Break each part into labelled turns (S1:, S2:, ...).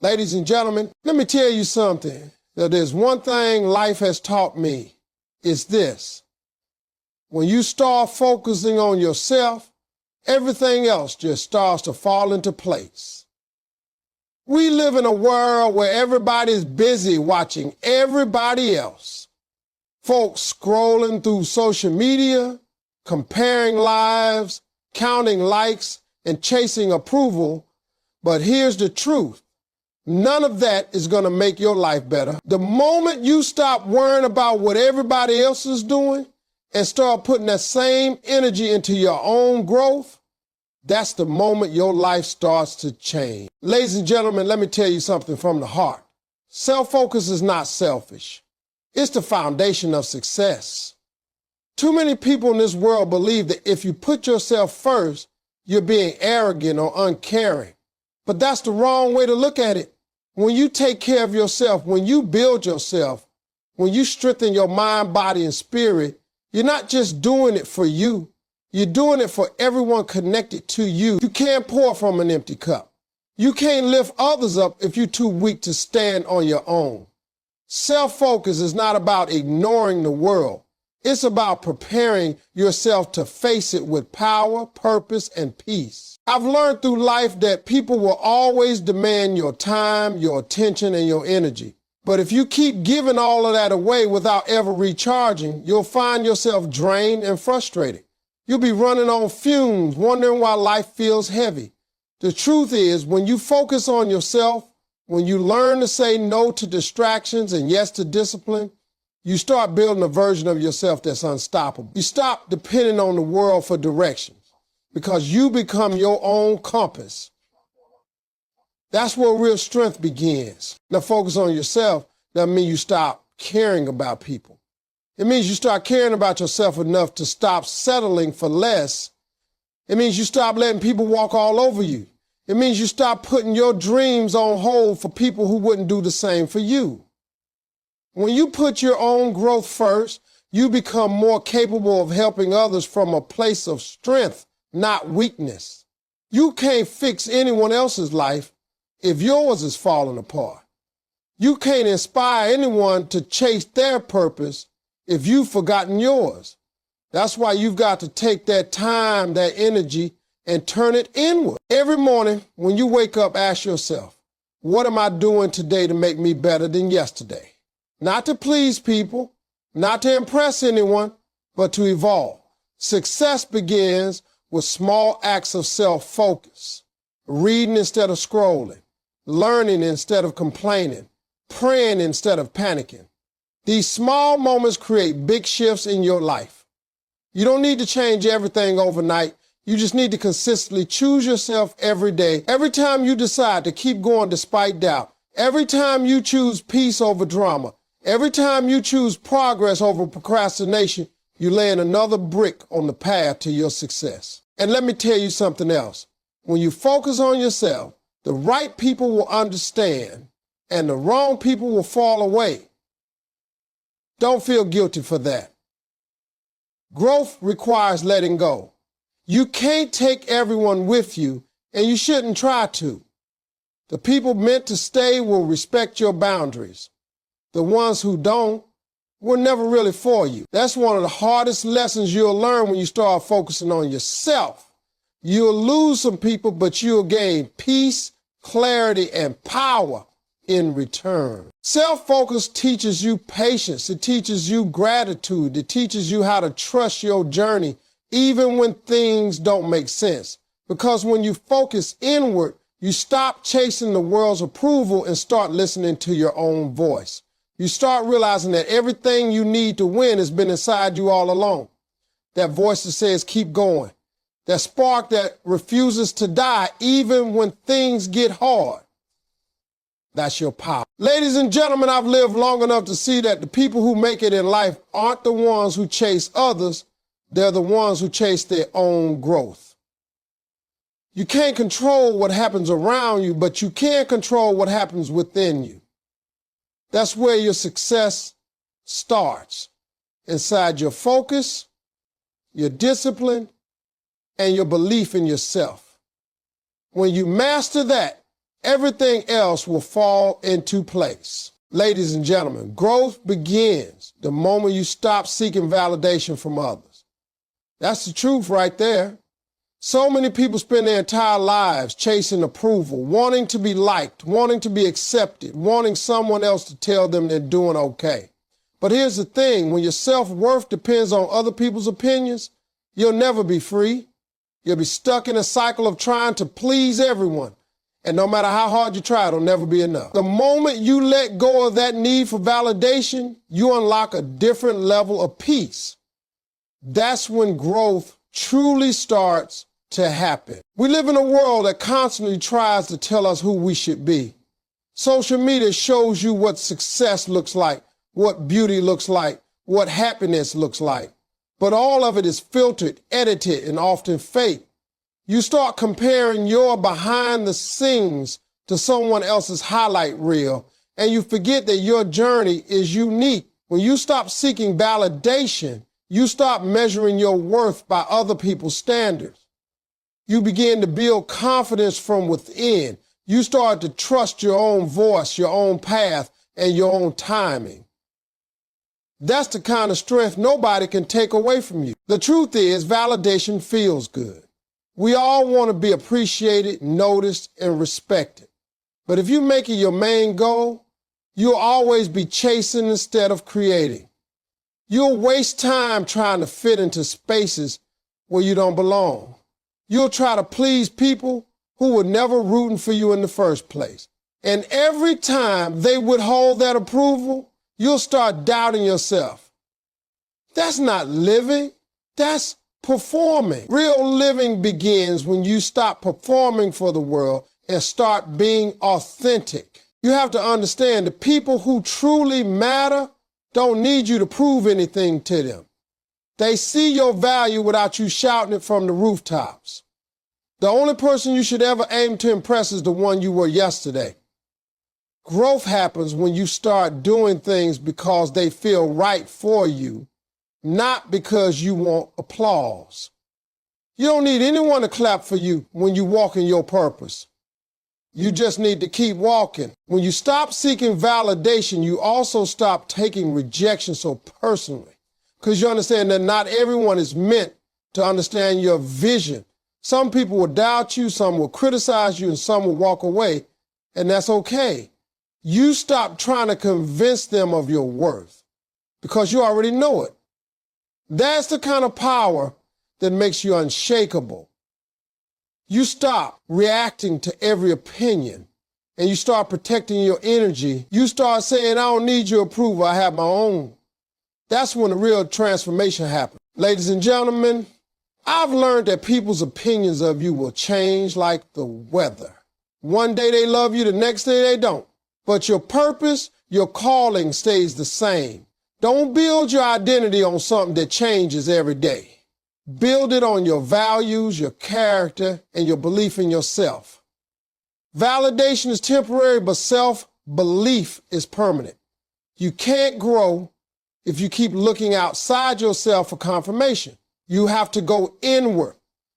S1: Ladies and gentlemen, let me tell you something. That there's one thing life has taught me, is this. When you start focusing on yourself, everything else just starts to fall into place. We live in a world where everybody's busy watching everybody else. Folks scrolling through social media, comparing lives, counting likes, and chasing approval. But here's the truth. None of that is going to make your life better. The moment you stop worrying about what everybody else is doing and start putting that same energy into your own growth, that's the moment your life starts to change. Ladies and gentlemen, let me tell you something from the heart. Self-focus is not selfish. It's the foundation of success. Too many people in this world believe that if you put yourself first, you're being arrogant or uncaring. But that's the wrong way to look at it. When you take care of yourself, when you build yourself, when you strengthen your mind, body, and spirit, you're not just doing it for you. You're doing it for everyone connected to you. You can't pour from an empty cup. You can't lift others up if you're too weak to stand on your own. Self-focus is not about ignoring the world. It's about preparing yourself to face it with power, purpose, and peace. I've learned through life that people will always demand your time, your attention, and your energy. But if you keep giving all of that away without ever recharging, you'll find yourself drained and frustrated. You'll be running on fumes, wondering why life feels heavy. The truth is, when you focus on yourself, when you learn to say no to distractions and yes to discipline, you start building a version of yourself that's unstoppable. You stop depending on the world for directions because you become your own compass. That's where real strength begins. Now, focus on yourself doesn't mean you stop caring about people. It means you start caring about yourself enough to stop settling for less. It means you stop letting people walk all over you. It means you stop putting your dreams on hold for people who wouldn't do the same for you. When you put your own growth first, you become more capable of helping others from a place of strength, not weakness. You can't fix anyone else's life if yours is falling apart. You can't inspire anyone to chase their purpose if you've forgotten yours. That's why you've got to take that time, that energy, and turn it inward. Every morning when you wake up, ask yourself, what am I doing today to make me better than yesterday? Not to please people, not to impress anyone, but to evolve. Success begins with small acts of self-focus, reading instead of scrolling, learning instead of complaining, praying instead of panicking. These small moments create big shifts in your life. You don't need to change everything overnight. You just need to consistently choose yourself every day. Every time you decide to keep going despite doubt, every time you choose peace over drama, every time you choose progress over procrastination, you're laying another brick on the path to your success. And let me tell you something else. When you focus on yourself, the right people will understand and the wrong people will fall away. Don't feel guilty for that. Growth requires letting go. You can't take everyone with you, and you shouldn't try to. The people meant to stay will respect your boundaries. The ones who don't were never really for you. That's one of the hardest lessons you'll learn when you start focusing on yourself. You'll lose some people, but you'll gain peace, clarity, and power in return. Self-focus teaches you patience. It teaches you gratitude. It teaches you how to trust your journey, even when things don't make sense. Because when you focus inward, you stop chasing the world's approval and start listening to your own voice. You start realizing that everything you need to win has been inside you all along. That voice that says, keep going. That spark that refuses to die even when things get hard. That's your power. Ladies and gentlemen, I've lived long enough to see that the people who make it in life aren't the ones who chase others. They're the ones who chase their own growth. You can't control what happens around you, but you can control what happens within you. That's where your success starts, inside your focus, your discipline, and your belief in yourself. When you master that, everything else will fall into place. Ladies and gentlemen, growth begins the moment you stop seeking validation from others. That's the truth right there. So many people spend their entire lives chasing approval, wanting to be liked, wanting to be accepted, wanting someone else to tell them they're doing okay. But here's the thing, when your self-worth depends on other people's opinions, you'll never be free. You'll be stuck in a cycle of trying to please everyone. And no matter how hard you try, it'll never be enough. The moment you let go of that need for validation, you unlock a different level of peace. That's when growth truly starts to happen. We live in a world that constantly tries to tell us who we should be. Social media shows you what success looks like, what beauty looks like, what happiness looks like. But all of it is filtered, edited, and often fake. You start comparing your behind the scenes to someone else's highlight reel, and you forget that your journey is unique. When you stop seeking validation, you stop measuring your worth by other people's standards. You begin to build confidence from within. You start to trust your own voice, your own path, and your own timing. That's the kind of strength nobody can take away from you. The truth is, validation feels good. We all want to be appreciated, noticed, and respected. But if you make it your main goal, you'll always be chasing instead of creating. You'll waste time trying to fit into spaces where you don't belong. You'll try to please people who were never rooting for you in the first place. And every time they withhold that approval, you'll start doubting yourself. That's not living, that's performing. Real living begins when you stop performing for the world and start being authentic. You have to understand the people who truly matter don't need you to prove anything to them. They see your value without you shouting it from the rooftops. The only person you should ever aim to impress is the one you were yesterday. Growth happens when you start doing things because they feel right for you, not because you want applause. You don't need anyone to clap for you when you walk in your purpose. You just need to keep walking. When you stop seeking validation, you also stop taking rejection so personally. Because you understand that not everyone is meant to understand your vision. Some people will doubt you, some will criticize you, and some will walk away, and that's okay. You stop trying to convince them of your worth because you already know it. That's the kind of power that makes you unshakable. You stop reacting to every opinion and you start protecting your energy. You start saying, I don't need your approval, I have my own. That's when the real transformation happens. Ladies and gentlemen, I've learned that people's opinions of you will change like the weather. One day they love you, the next day they don't. But your purpose, your calling stays the same. Don't build your identity on something that changes every day. Build it on your values, your character, and your belief in yourself. Validation is temporary, but self-belief is permanent. You can't grow if you keep looking outside yourself for confirmation. You have to go inward.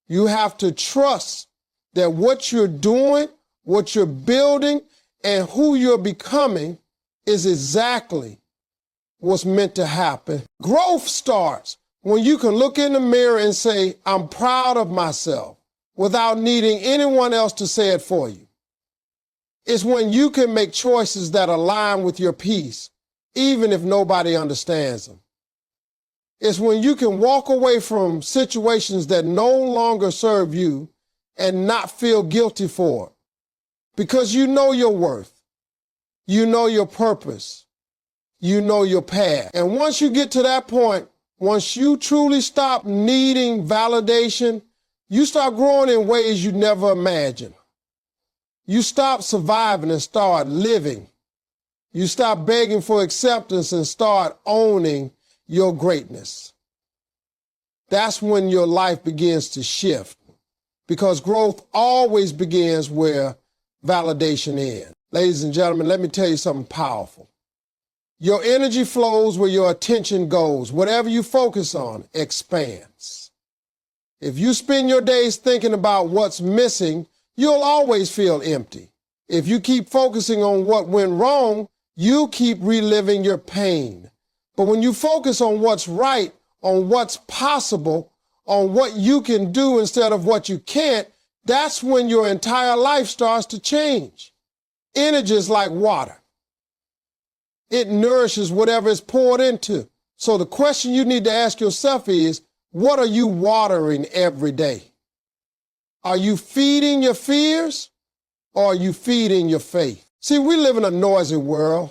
S1: You have to trust that what you're doing, what you're building, and who you're becoming is exactly what's meant to happen. Growth starts when you can look in the mirror and say, I'm proud of myself, without needing anyone else to say it for you. It's when you can make choices that align with your peace, even if nobody understands them. It's when you can walk away from situations that no longer serve you and not feel guilty for it. Because you know your worth, you know your purpose, you know your path. And once you get to that point, once you truly stop needing validation, you start growing in ways you never imagined. You stop surviving and start living. You stop begging for acceptance and start owning your greatness. That's when your life begins to shift, because growth always begins where validation ends. Ladies and gentlemen, let me tell you something powerful. Your energy flows where your attention goes. Whatever you focus on expands. If you spend your days thinking about what's missing, you'll always feel empty. If you keep focusing on what went wrong, you'll keep reliving your pain. But when you focus on what's right, on what's possible, on what you can do instead of what you can't, that's when your entire life starts to change. Energy is like water. It nourishes whatever it's poured into. So the question you need to ask yourself is, what are you watering every day? Are you feeding your fears or are you feeding your faith? See, we live in a noisy world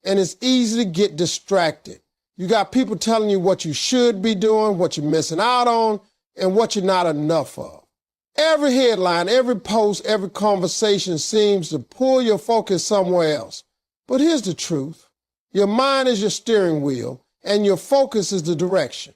S1: and it's easy to get distracted. You got people telling you what you should be doing, what you're missing out on, and what you're not enough of. Every headline, every post, every conversation seems to pull your focus somewhere else. But here's the truth. Your mind is your steering wheel and your focus is the direction.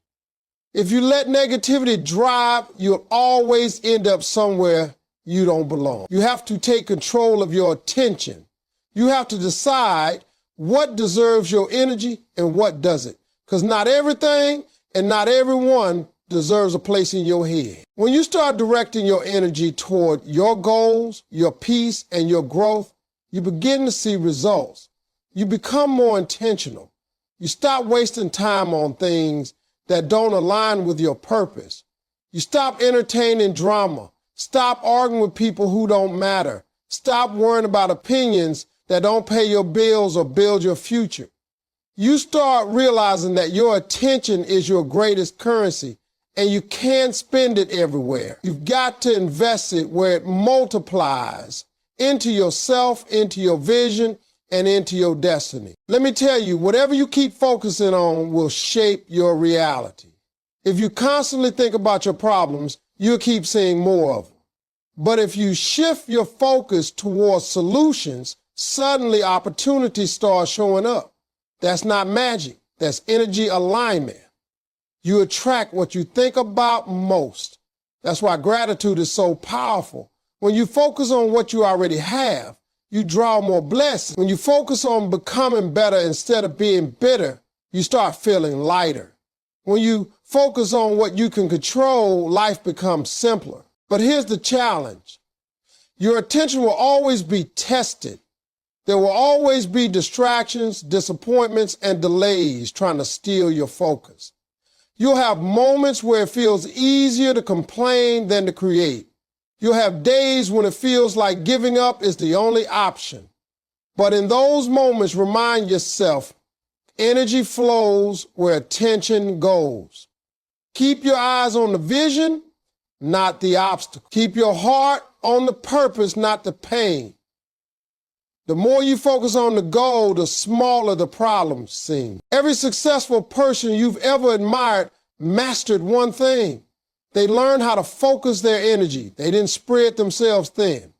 S1: If you let negativity drive, you'll always end up somewhere you don't belong. You have to take control of your attention. You have to decide what deserves your energy and what doesn't. Because not everything and not everyone deserves a place in your head. When you start directing your energy toward your goals, your peace, and your growth, you begin to see results. You become more intentional. You stop wasting time on things that don't align with your purpose. You stop entertaining drama. Stop arguing with people who don't matter. Stop worrying about opinions that don't pay your bills or build your future. You start realizing that your attention is your greatest currency and you can't spend it everywhere. You've got to invest it where it multiplies into yourself, into your vision, and into your destiny. Let me tell you, whatever you keep focusing on will shape your reality. If you constantly think about your problems, you'll keep seeing more of them. But if you shift your focus towards solutions, suddenly opportunities start showing up. That's not magic. That's energy alignment. You attract what you think about most. That's why gratitude is so powerful. When you focus on what you already have, you draw more blessings. When you focus on becoming better instead of being bitter, you start feeling lighter. When you focus on what you can control, life becomes simpler. But here's the challenge. Your attention will always be tested. There will always be distractions, disappointments, and delays trying to steal your focus. You'll have moments where it feels easier to complain than to create. You'll have days when it feels like giving up is the only option. But in those moments, remind yourself, energy flows where attention goes. Keep your eyes on the vision, not the obstacle. Keep your heart on the purpose, not the pain. The more you focus on the goal, the smaller the problems seem. Every successful person you've ever admired mastered one thing. They learned how to focus their energy. They didn't spread themselves thin.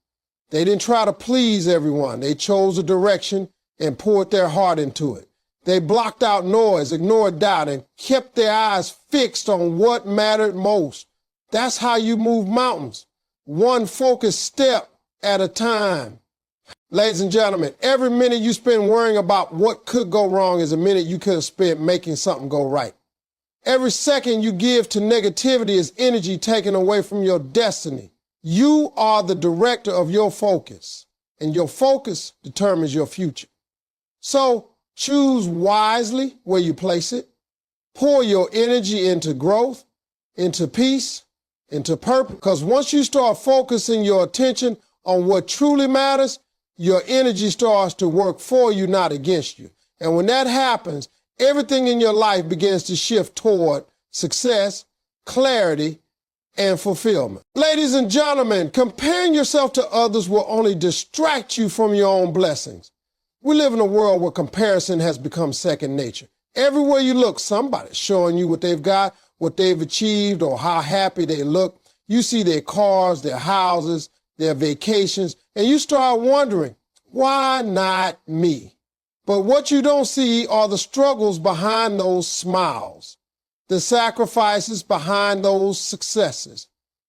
S1: They didn't try to please everyone. They chose a direction and poured their heart into it. They blocked out noise, ignored doubt, and kept their eyes fixed on what mattered most. That's how you move mountains, one focused step at a time. Ladies and gentlemen, every minute you spend worrying about what could go wrong is a minute you could have spent making something go right. Every second you give to negativity is energy taken away from your destiny. You are the director of your focus, and your focus determines your future. So choose wisely where you place it. Pour your energy into growth, into peace, into purpose. Because once you start focusing your attention on what truly matters, your energy starts to work for you, not against you. And when that happens, everything in your life begins to shift toward success, clarity, and fulfillment. Ladies and gentlemen, comparing yourself to others will only distract you from your own blessings. We live in a world where comparison has become second nature. Everywhere you look, somebody's showing you what they've got, what they've achieved, or how happy they look. You see their cars, their houses, their vacations, and you start wondering, why not me? But what you don't see are the struggles behind those smiles, the sacrifices behind those successes,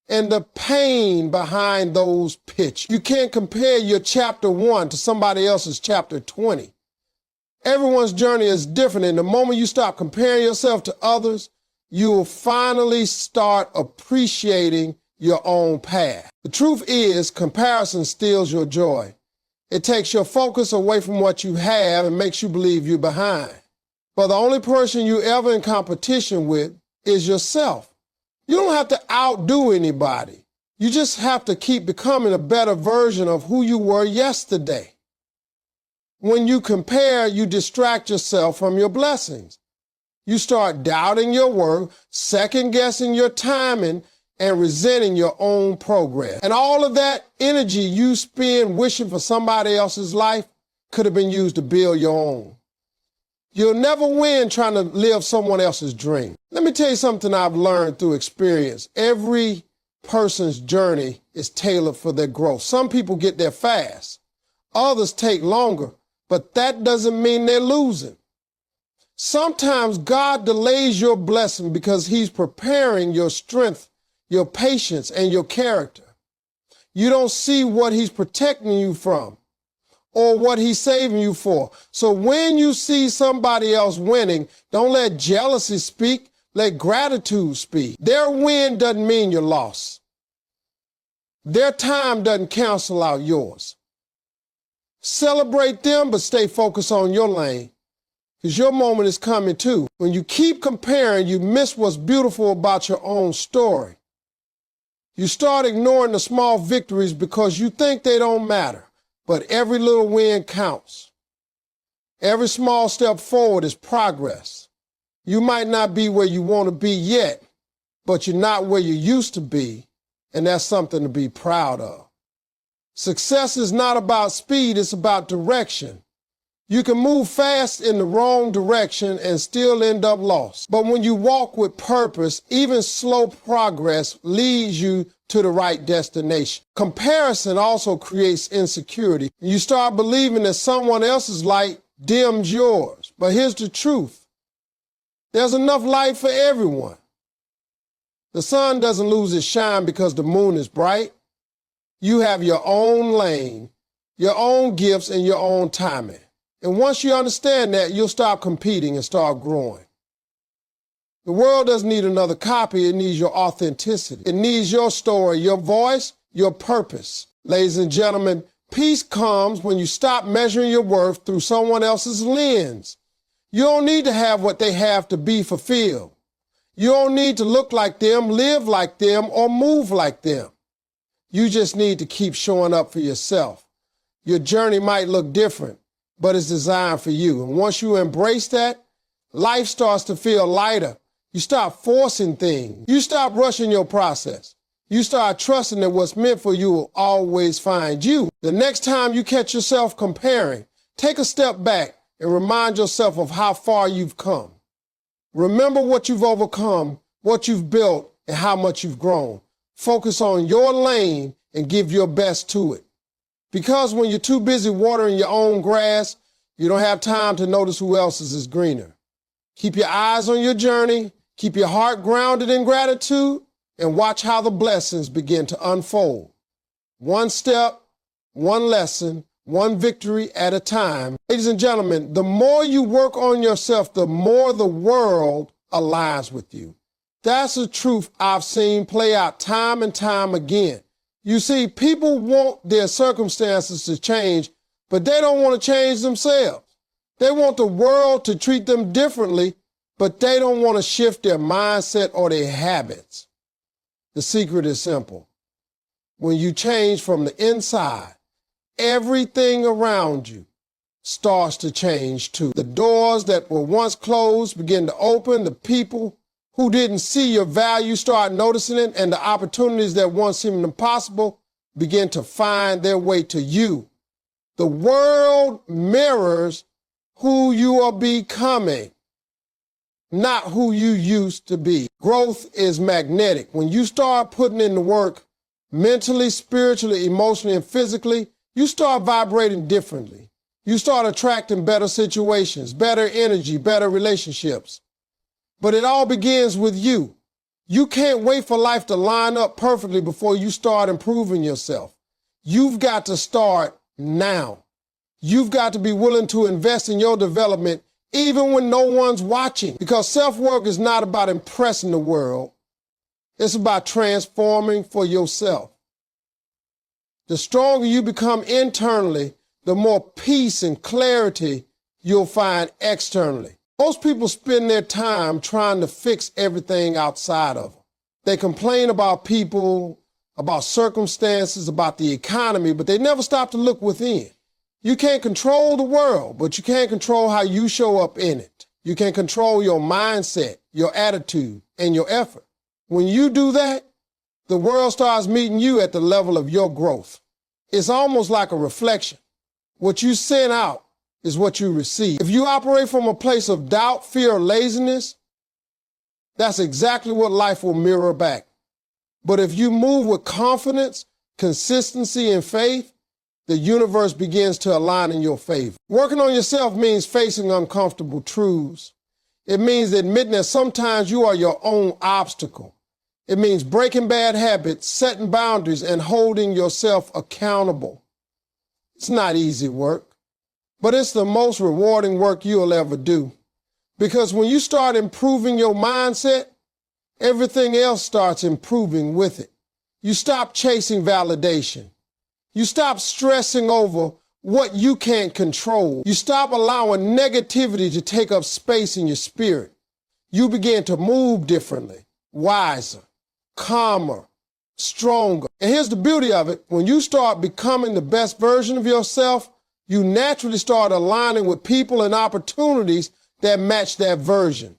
S1: and the pain behind those pictures. You can't compare your chapter 1 to somebody else's chapter 20. Everyone's journey is different, and the moment you stop comparing yourself to others, you will finally start appreciating your own path. The truth is, comparison steals your joy. It takes your focus away from what you have and makes you believe you're behind. But the only person you're ever in competition with is yourself. You don't have to outdo anybody. You just have to keep becoming a better version of who you were yesterday. When you compare, you distract yourself from your blessings. You start doubting your worth, second-guessing your timing, and resenting your own progress. And all of that energy you spend wishing for somebody else's life could have been used to build your own. You'll never win trying to live someone else's dream. Let me tell you something I've learned through experience. Every person's journey is tailored for their growth. Some people get there fast. Others take longer, but that doesn't mean they're losing. Sometimes God delays your blessing because he's preparing your strength, your patience, and your character. You don't see what he's protecting you from or what he's saving you for. So when you see somebody else winning, don't let jealousy speak, let gratitude speak. Their win doesn't mean your loss. Their time doesn't cancel out yours. Celebrate them, but stay focused on your lane, because your moment is coming too. When you keep comparing, you miss what's beautiful about your own story. You start ignoring the small victories because you think they don't matter, but every little win counts. Every small step forward is progress. You might not be where you want to be yet, but you're not where you used to be, and that's something to be proud of. Success is not about speed, it's about direction. You can move fast in the wrong direction and still end up lost. But when you walk with purpose, even slow progress leads you to the right destination. Comparison also creates insecurity. You start believing that someone else's light dims yours. But here's the truth. There's enough light for everyone. The sun doesn't lose its shine because the moon is bright. You have your own lane, your own gifts, and your own timing. And once you understand that, you'll stop competing and start growing. The world doesn't need another copy. It needs your authenticity. It needs your story, your voice, your purpose. Ladies and gentlemen, peace comes when you stop measuring your worth through someone else's lens. You don't need to have what they have to be fulfilled. You don't need to look like them, live like them, or move like them. You just need to keep showing up for yourself. Your journey might look different, but it's designed for you. And once you embrace that, life starts to feel lighter. You stop forcing things. You stop rushing your process. You start trusting that what's meant for you will always find you. The next time you catch yourself comparing, take a step back and remind yourself of how far you've come. Remember what you've overcome, what you've built, and how much you've grown. Focus on your lane and give your best to it. Because when you're too busy watering your own grass, you don't have time to notice who else's is greener. Keep your eyes on your journey, keep your heart grounded in gratitude, and watch how the blessings begin to unfold. One step, one lesson, one victory at a time. Ladies and gentlemen, the more you work on yourself, the more the world aligns with you. That's a truth I've seen play out time and time again. You see, people want their circumstances to change, but they don't want to change themselves. They want the world to treat them differently, but they don't want to shift their mindset or their habits. The secret is simple. When you change from the inside, everything around you starts to change too. The doors that were once closed begin to open. The people who didn't see your value start noticing it, and the opportunities that once seemed impossible begin to find their way to you. The world mirrors who you are becoming, not who you used to be. Growth is magnetic. When you start putting in the work mentally, spiritually, emotionally, and physically, you start vibrating differently. You start attracting better situations, better energy, better relationships. But it all begins with you. You can't wait for life to line up perfectly before you start improving yourself. You've got to start now. You've got to be willing to invest in your development even when no one's watching. Because self-work is not about impressing the world. It's about transforming for yourself. The stronger you become internally, the more peace and clarity you'll find externally. Most people spend their time trying to fix everything outside of them. They complain about people, about circumstances, about the economy, but they never stop to look within. You can't control the world, but you can control how you show up in it. You can control your mindset, your attitude, and your effort. When you do that, the world starts meeting you at the level of your growth. It's almost like a reflection. What you send out is what you receive. If you operate from a place of doubt, fear, or laziness, that's exactly what life will mirror back. But if you move with confidence, consistency, and faith, the universe begins to align in your favor. Working on yourself means facing uncomfortable truths. It means admitting that sometimes you are your own obstacle. It means breaking bad habits, setting boundaries, and holding yourself accountable. It's not easy work, but it's the most rewarding work you'll ever do. Because when you start improving your mindset, everything else starts improving with it. You stop chasing validation. You stop stressing over what you can't control. You stop allowing negativity to take up space in your spirit. You begin to move differently, wiser, calmer, stronger. And here's the beauty of it. When you start becoming the best version of yourself, you naturally start aligning with people and opportunities that match that version.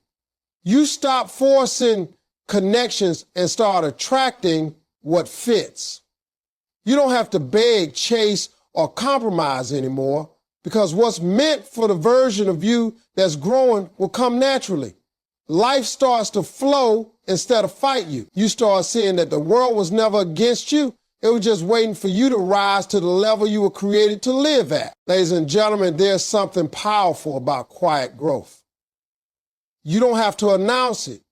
S1: You stop forcing connections and start attracting what fits. You don't have to beg, chase, or compromise anymore, because what's meant for the version of you that's growing will come naturally. Life starts to flow instead of fight you. You start seeing that the world was never against you. It was just waiting for you to rise to the level you were created to live at. Ladies and gentlemen, there's something powerful about quiet growth. You don't have to announce it.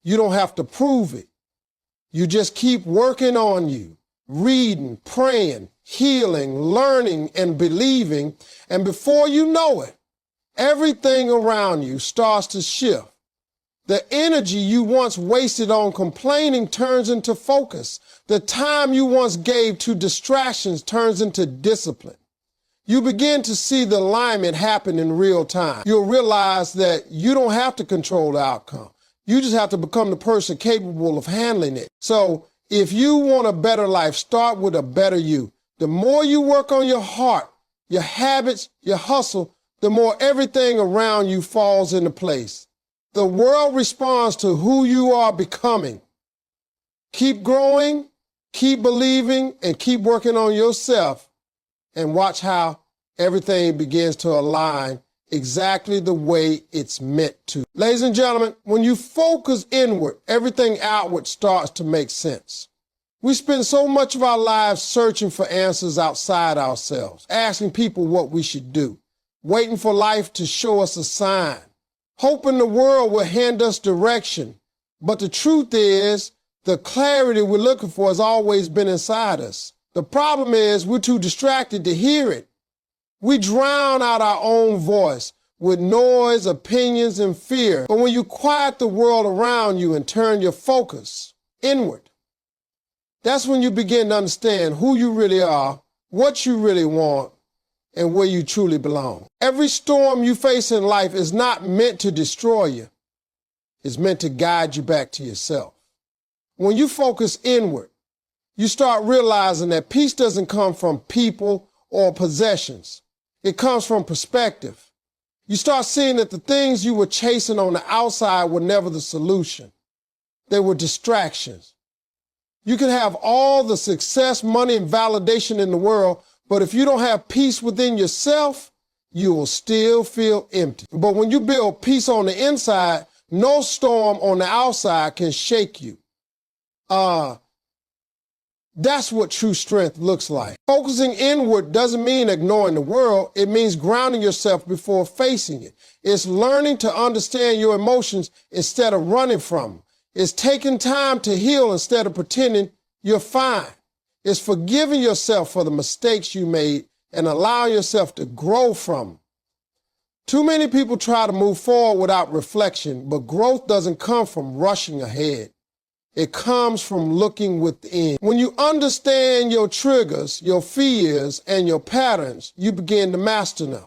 S1: You don't have to prove it. You just keep working on you, reading, praying, healing, learning, and believing. And before you know it, everything around you starts to shift. The energy you once wasted on complaining turns into focus. The time you once gave to distractions turns into discipline. You begin to see the alignment happen in real time. You'll realize that you don't have to control the outcome. You just have to become the person capable of handling it. So if you want a better life, start with a better you. The more you work on your heart, your habits, your hustle, the more everything around you falls into place. The world responds to who you are becoming. Keep growing, keep believing, and keep working on yourself, and watch how everything begins to align exactly the way it's meant to. Ladies and gentlemen, when you focus inward, everything outward starts to make sense. We spend so much of our lives searching for answers outside ourselves, asking people what we should do, waiting for life to show us a sign, hoping the world will hand us direction. But the truth is, the clarity we're looking for has always been inside us. The problem is we're too distracted to hear it. We drown out our own voice with noise, opinions, and fear. But when you quiet the world around you and turn your focus inward, that's when you begin to understand who you really are, what you really want, and where you truly belong. Every storm you face in life is not meant to destroy you. It's meant to guide you back to yourself. When you focus inward, you start realizing that peace doesn't come from people or possessions. It comes from perspective. You start seeing that the things you were chasing on the outside were never the solution. They were distractions. You can have all the success, money, and validation in the world, but if you don't have peace within yourself, you will still feel empty. But when you build peace on the inside, no storm on the outside can shake you. That's what true strength looks like. Focusing inward doesn't mean ignoring the world. It means grounding yourself before facing it. It's learning to understand your emotions instead of running from them. It's taking time to heal instead of pretending you're fine. It's forgiving yourself for the mistakes you made and allowing yourself to grow from them. Too many people try to move forward without reflection, but growth doesn't come from rushing ahead. It comes from looking within. When you understand your triggers, your fears, and your patterns, you begin to master them.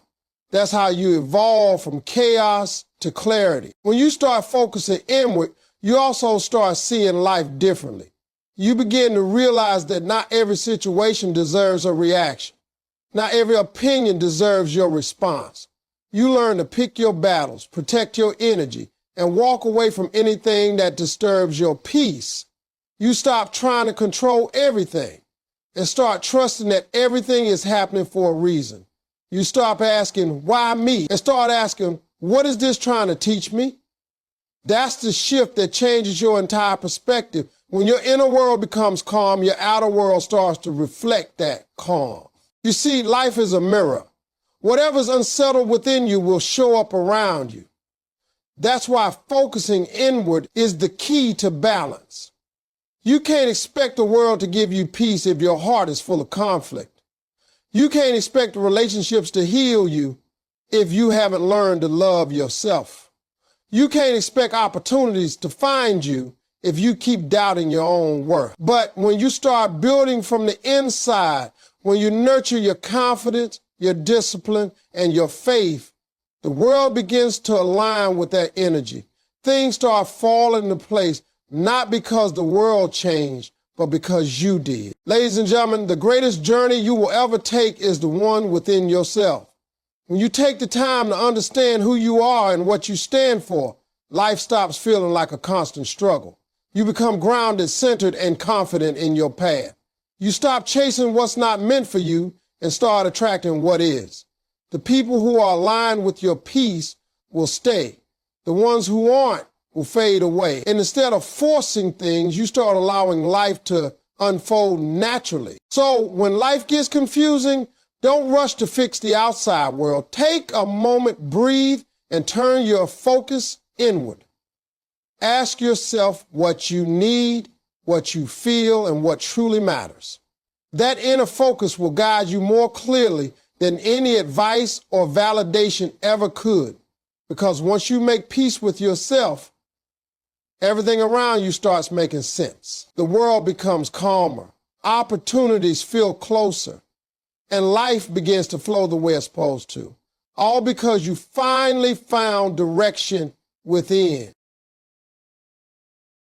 S1: That's how you evolve from chaos to clarity. When you start focusing inward, you also start seeing life differently. You begin to realize that not every situation deserves a reaction. Not every opinion deserves your response. You learn to pick your battles, protect your energy, and walk away from anything that disturbs your peace. You stop trying to control everything and start trusting that everything is happening for a reason. You stop asking, why me? And start asking, what is this trying to teach me? That's the shift that changes your entire perspective. When your inner world becomes calm, your outer world starts to reflect that calm. You see, life is a mirror. Whatever's unsettled within you will show up around you. That's why focusing inward is the key to balance. You can't expect the world to give you peace if your heart is full of conflict. You can't expect relationships to heal you if you haven't learned to love yourself. You can't expect opportunities to find you if you keep doubting your own worth. But when you start building from the inside, when you nurture your confidence, your discipline, and your faith, the world begins to align with that energy. Things start falling into place, not because the world changed, but because you did. Ladies and gentlemen, the greatest journey you will ever take is the one within yourself. When you take the time to understand who you are and what you stand for, life stops feeling like a constant struggle. You become grounded, centered, and confident in your path. You stop chasing what's not meant for you and start attracting what is. The people who are aligned with your peace will stay. The ones who aren't will fade away. And instead of forcing things, you start allowing life to unfold naturally. So when life gets confusing, don't rush to fix the outside world. Take a moment, breathe, and turn your focus inward. Ask yourself what you need, what you feel, and what truly matters. That inner focus will guide you more clearly than any advice or validation ever could. Because once you make peace with yourself, everything around you starts making sense. The world becomes calmer, opportunities feel closer, and life begins to flow the way it's supposed to. All because you finally found direction within.